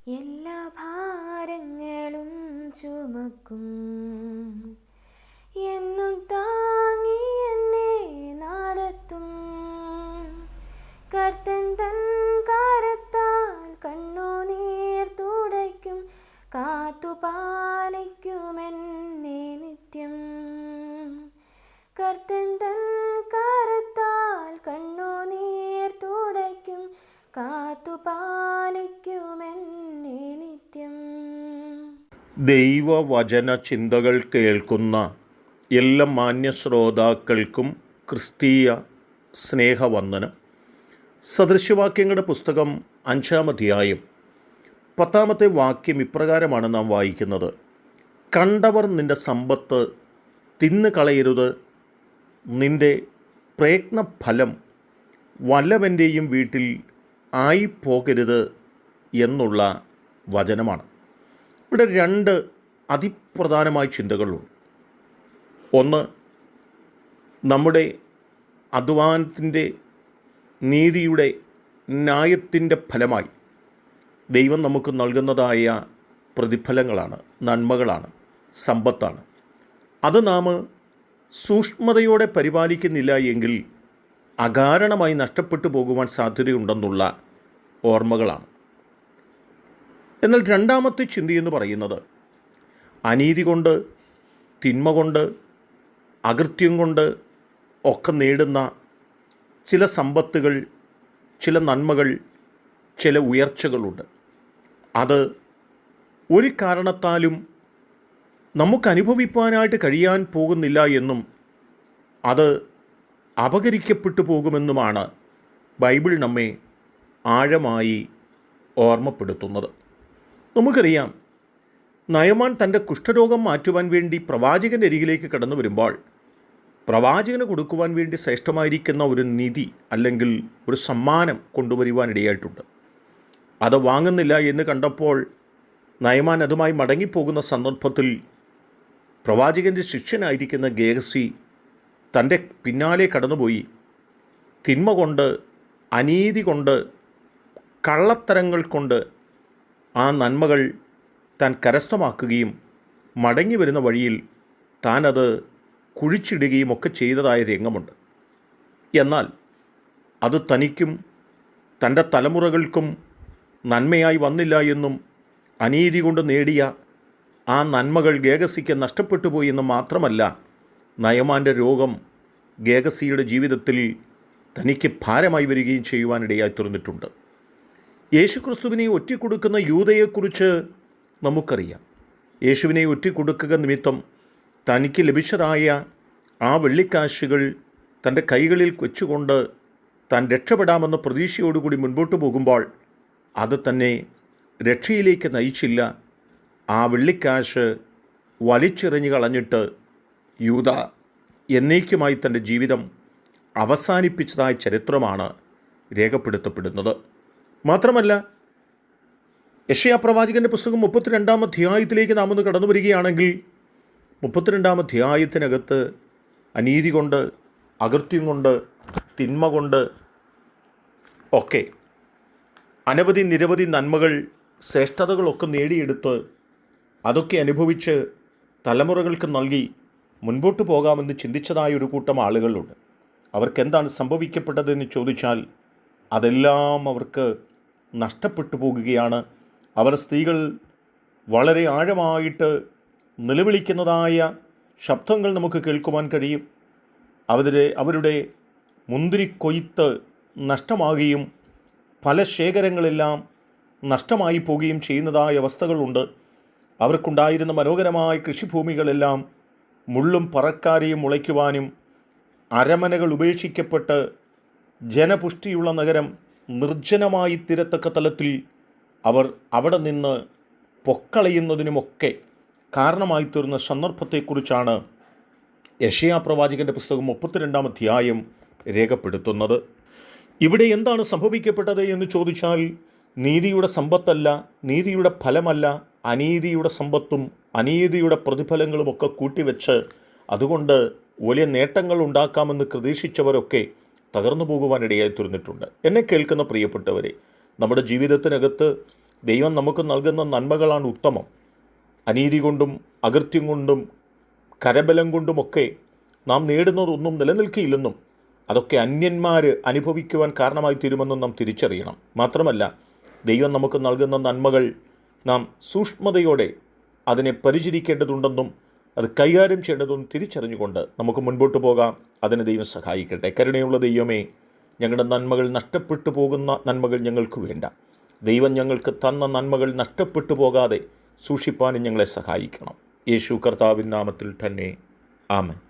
എല്ലാ ഭാരങ്ങളും ചുമക്കും, എന്നും താങ്ങി എന്നെ നടത്തും. കർത്തൻ തൻ കരത്താൽ കണ്ണുനീർ തുടയ്ക്കും, കാത്തുപാലിക്കുമെന്നെ നിത്യം. കർത്തൻ തൻ കരത്താൽ കണ്ണുനീർ തുടയ്ക്കും, കാത്തുപാലിക്കുമെന്നെ നിത്യം. ദൈവവചന ചിന്തകൾ കേൾക്കുന്ന എല്ലാ മാന്യ ശ്രോതാക്കൾക്കും ക്രിസ്തീയ സ്നേഹവന്ദനം. സദൃശവാക്യങ്ങളുടെ പുസ്തകം 5-ാം അധ്യായം 10-ാമത്തെ വാക്യം ഇപ്രകാരമാണ് നാം വായിക്കുന്നത്: കണ്ടവർ നിൻ്റെ സമ്പത്ത് തിന്നു കളയരുത്, നിൻ്റെ പ്രയത്നഫലം വല്ലവൻ്റെയും വീട്ടിൽ ആയിപ്പോകരുത് എന്നുള്ള വചനമാണ്. ഇവിടെ 2 അതിപ്രധാനമായ ചിന്തകളുണ്ട്. ഒന്ന്, നമ്മുടെ അധ്വാനത്തിൻ്റെ, നീതിയുടെ, ന്യായത്തിൻ്റെ ഫലമായി ദൈവം നമുക്ക് നൽകുന്നതായ പ്രതിഫലങ്ങളാണ്, നന്മകളാണ്, സമ്പത്താണ്. അത് നാം സൂക്ഷ്മതയോടെ പരിപാലിക്കുന്നില്ല എങ്കിൽ അകാരണമായി നഷ്ടപ്പെട്ടു പോകുവാൻ സാധ്യതയുണ്ടെന്നുള്ള ഓർമ്മകളാണ്. എന്നാൽ 2-ാമത്തെ ചിന്തയെന്ന് പറയുന്നത് അനീതി കൊണ്ട്, തിന്മ കൊണ്ട്, അകൃത്യം കൊണ്ട് ഒക്കെ നേടുന്ന ചില സമ്പത്തുകൾ, ചില നന്മകൾ, ചില ഉയർച്ചകളുണ്ട്. അത് ഒരു കാരണത്താലും നമുക്ക് അനുഭവിപ്പാനായിട്ട് കഴിയാൻ പോകുന്നില്ല എന്നും അത് അപഹരിക്കപ്പെട്ടു പോകുമെന്നുമാണ് ബൈബിൾ നമ്മെ ആഴമായി ഓർമ്മപ്പെടുത്തുന്നത്. നമുക്കറിയാം, നയമാൻ തൻ്റെ കുഷ്ഠരോഗം മാറ്റുവാൻ വേണ്ടി പ്രവാചകൻ്റെ അരികിലേക്ക് കടന്നു വരുമ്പോൾ പ്രവാചകന് കൊടുക്കുവാൻ വേണ്ടി ശ്രേഷ്ഠമായിരിക്കുന്ന ഒരു നിധി അല്ലെങ്കിൽ ഒരു സമ്മാനം കൊണ്ടുവരുവാനിടയായിട്ടുണ്ട്. അത് വാങ്ങുന്നില്ല എന്ന് കണ്ടപ്പോൾ നയമാൻ അതുമായി മടങ്ങിപ്പോകുന്ന സന്ദർഭത്തിൽ പ്രവാചകൻ്റെ ശിഷ്യനായിരിക്കുന്ന ഗേഹസി തൻ്റെ പിന്നാലെ കടന്നുപോയി തിന്മ കൊണ്ട്, അനീതി കൊണ്ട്, കള്ളത്തരങ്ങൾ കൊണ്ട് ആ നന്മകൾ താൻ കരസ്ഥമാക്കുകയും മടങ്ങി വരുന്ന വഴിയിൽ താനത് കുഴിച്ചിടുകയും ഒക്കെ ചെയ്തതായ രംഗമുണ്ട്. എന്നാൽ അത് തനിക്കും തൻ്റെ തലമുറകൾക്കും നന്മയായി വന്നില്ല എന്നും അനീതി കൊണ്ട് നേടിയ ആ നന്മകൾ ഗേഹസിക്ക് നഷ്ടപ്പെട്ടു പോയി എന്ന് മാത്രമല്ല, നയമാൻ്റെ രോഗം ഗേഹസിയുടെ ജീവിതത്തിൽ തനിക്ക് ഭാരമായി വരികയും ചെയ്യുവാനിടയായി തീർന്നിട്ടുണ്ട്. യേശുക്രിസ്തുവിനെ ഒറ്റിക്കൊടുക്കുന്ന യൂദയെക്കുറിച്ച് നമുക്കറിയാം. യേശുവിനെ ഒറ്റിക്കൊടുക്കുക നിമിത്തം തനിക്ക് ലഭിച്ചതായ ആ വെള്ളിക്കാശുകൾ തൻ്റെ കൈകളിൽ വെച്ചുകൊണ്ട് താൻ രക്ഷപ്പെടാമെന്ന പ്രതീക്ഷയോടുകൂടി മുൻപോട്ട് പോകുമ്പോൾ അത് തന്നെ രക്ഷയിലേക്ക് നയിച്ചില്ല. ആ വെള്ളിക്കാശ് വലിച്ചെറിഞ്ഞു കളഞ്ഞിട്ട് യൂദ എന്നേക്കുമായി തൻ്റെ ജീവിതം അവസാനിപ്പിച്ചതായ ചരിത്രമാണ് രേഖപ്പെടുത്തപ്പെടുന്നത്. മാത്രമല്ല, യെശയ്യാ പ്രവാചകൻ്റെ പുസ്തകം 32-ാം അധ്യായത്തിലേക്ക് നാം ഒന്ന് കടന്നു വരികയാണെങ്കിൽ 32-ാം അധ്യായത്തിനകത്ത് അനീതി കൊണ്ട്, അകൃത്യം കൊണ്ട്, തിന്മ കൊണ്ട് ഒക്കെ നിരവധി നന്മകൾ, ശ്രേഷ്ഠതകളൊക്കെ നേടിയെടുത്ത് അതൊക്കെ അനുഭവിച്ച് തലമുറകൾക്ക് നൽകി മുൻപോട്ട് പോകാമെന്ന് ചിന്തിച്ചതായ ഒരു കൂട്ടം ആളുകളുണ്ട്. അവർക്കെന്താണ് സംഭവിക്കപ്പെട്ടതെന്ന് ചോദിച്ചാൽ അതെല്ലാം അവർക്ക് നഷ്ടപ്പെട്ടു പോകുകയാണ്. അവർ സ്ത്രീകൾ വളരെ ആഴമായിട്ട് നിലവിളിക്കുന്നതായ ശബ്ദങ്ങൾ നമുക്ക് കേൾക്കുവാൻ കഴിയും. അവരുടെ മുന്തിരിക്കൊയ്ത്ത് നഷ്ടമാകുകയും ഫലശേഖരങ്ങളെല്ലാം നഷ്ടമായി പോവുകയും ചെയ്യുന്നതായ അവസ്ഥകളുണ്ട്. അവർക്കുണ്ടായിരുന്ന മനോഹരമായ കൃഷിഭൂമികളെല്ലാം മുള്ളും പറക്കാരെയും മുളയ്ക്കുവാനും അരമനകൾ ഉപേക്ഷിക്കപ്പെട്ട് ജനപുഷ്ടിയുള്ള നഗരം നിർജ്ജനമായി തീരത്തക്ക തലത്തിൽ അവർ അവിടെ നിന്ന് പൊക്കളയുന്നതിനുമൊക്കെ കാരണമായി തീർന്ന സന്ദർഭത്തെക്കുറിച്ചാണ് യെശയ്യാ പ്രവാചകൻ്റെ പുസ്തകം 32-ാം അധ്യായം രേഖപ്പെടുത്തുന്നത്. ഇവിടെ എന്താണ് സംഭവിക്കപ്പെട്ടത് എന്ന് ചോദിച്ചാൽ നീതിയുടെ സമ്പത്തല്ല, നീതിയുടെ ഫലമല്ല, അനീതിയുടെ സമ്പത്തും അനീതിയുടെ പ്രതിഫലങ്ങളുമൊക്കെ കൂട്ടിവെച്ച് അതുകൊണ്ട് വലിയ നേട്ടങ്ങൾ ഉണ്ടാക്കാമെന്ന് പ്രതീക്ഷിച്ചവരൊക്കെ തകർന്നു പോകുവാനിടയായി തീർന്നിട്ടുണ്ട്. എന്നെ കേൾക്കുന്ന പ്രിയപ്പെട്ടവരെ, നമ്മുടെ ജീവിതത്തിനകത്ത് ദൈവം നമുക്ക് നൽകുന്ന നന്മകളാണ് ഉത്തമം. അനീതി കൊണ്ടും അകൃത്യം കൊണ്ടും കരബലം കൊണ്ടുമൊക്കെ നാം നേടുന്നതൊന്നും നിലനിൽക്കില്ലെന്നും അതൊക്കെ അന്യന്മാർ അനുഭവിക്കുവാൻ കാരണമായി തീരുമെന്നും നാം തിരിച്ചറിയണം. മാത്രമല്ല, ദൈവം നമുക്ക് നൽകുന്ന നന്മകൾ നാം സൂക്ഷ്മതയോടെ അതിനെ പരിചരിക്കേണ്ടതുണ്ടെന്നും അത് കൈകാര്യം ചെയ്യേണ്ടതും തിരിച്ചറിഞ്ഞുകൊണ്ട് നമുക്ക് മുൻപോട്ട് പോകാം. അതിന് ദൈവം സഹായിക്കട്ടെ. കരുണയുള്ള ദൈവമേ, ഞങ്ങളുടെ നന്മകൾ നഷ്ടപ്പെട്ടു പോകുന്ന നന്മകൾ ഞങ്ങൾക്ക് വേണ്ട. ദൈവം ഞങ്ങൾക്ക് തന്ന നന്മകൾ നഷ്ടപ്പെട്ടു പോകാതെ സൂക്ഷിപ്പാനും ഞങ്ങളെ സഹായിക്കണം. യേശു കർത്താവിൻ നാമത്തിൽ തന്നെ ആമേൻ.